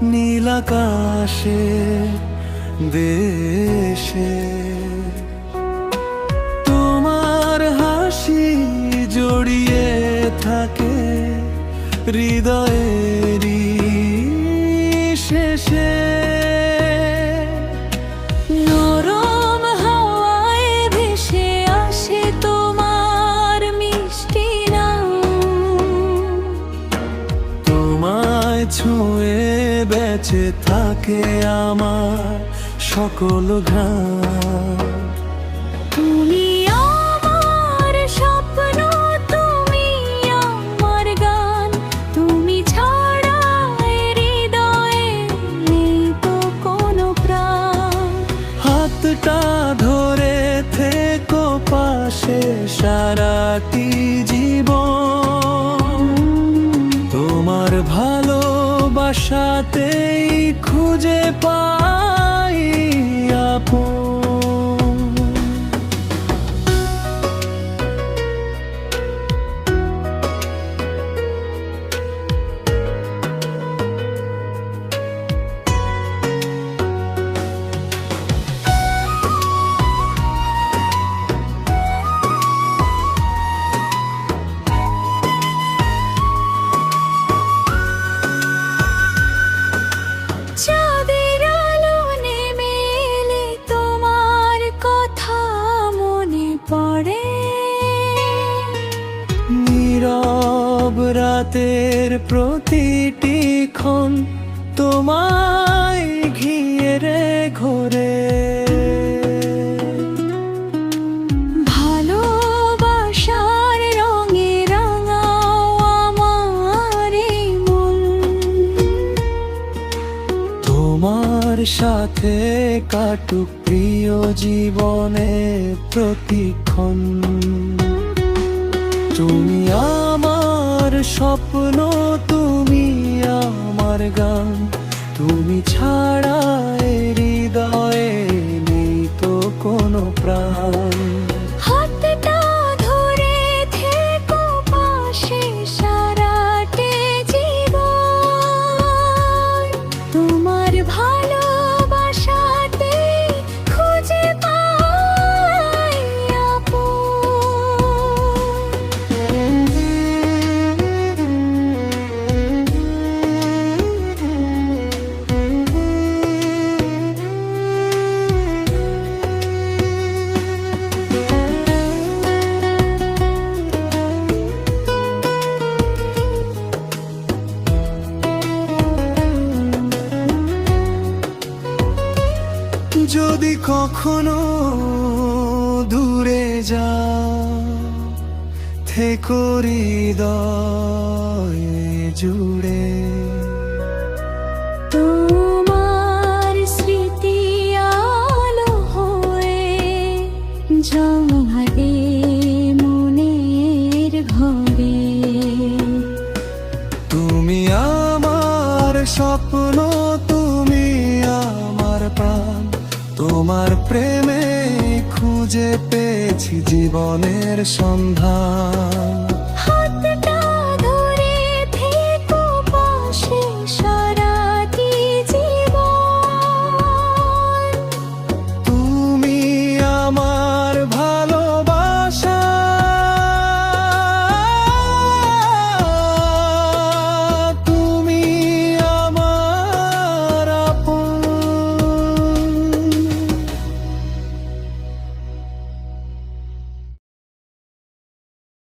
নীল আকাশে দেশে। তোমার হাসি জড়িয়ে থাকে হৃদয়েরই শেষে। নরম হাওয়ায় ভেসে আসে তোমার মিষ্টি নাম। তোমায় ছুঁয়ে বেঁচে থাকে আমার সকল ঘ্রাণ। তুমি আমার স্বপ্ন, তুমি আমার গান, তুমি ছাড়া হৃদয়ে নেই তো কোনো প্রাণ। হাতটা ধরে থেকো পাশে সারাটি জীবন। তোমার ভালোবাসাতেই খুঁজে পাই আপন। চাঁদের আলো নেমে এলে তোমার কথা মনে পড়ে। নীরব রাতের প্রতিটি ক্ষণ তোমায় ঘিরে ঘোরে। ভালোবাসার রঙে রাঙাও আমার এই মন। তোমার সাথে কাটুক প্রিয় জীবনে প্রতিক্ষণ। তুমি আমার স্বপ্ন, তুমি আমার গান, তুমি ছাড়া এ হৃদয়ে নেই তো কোনো প্রাণ। হাতটা ধরে থেকো পাশে সারাটে জীবন। তোমার ভালোবাসাতে খুঁজে পাই যদি কখনো দূরে যাও থেকো হৃদয়ে জুড়ে। তোমার স্মৃতি আলো হয়ে জমাবে মনের ঘরে। তুমি আমার স্বপ্ন, তুমি আমার প্রাণ। তোমার প্রেমে খুঁজে পেয়েছি জীবনের সন্ধান।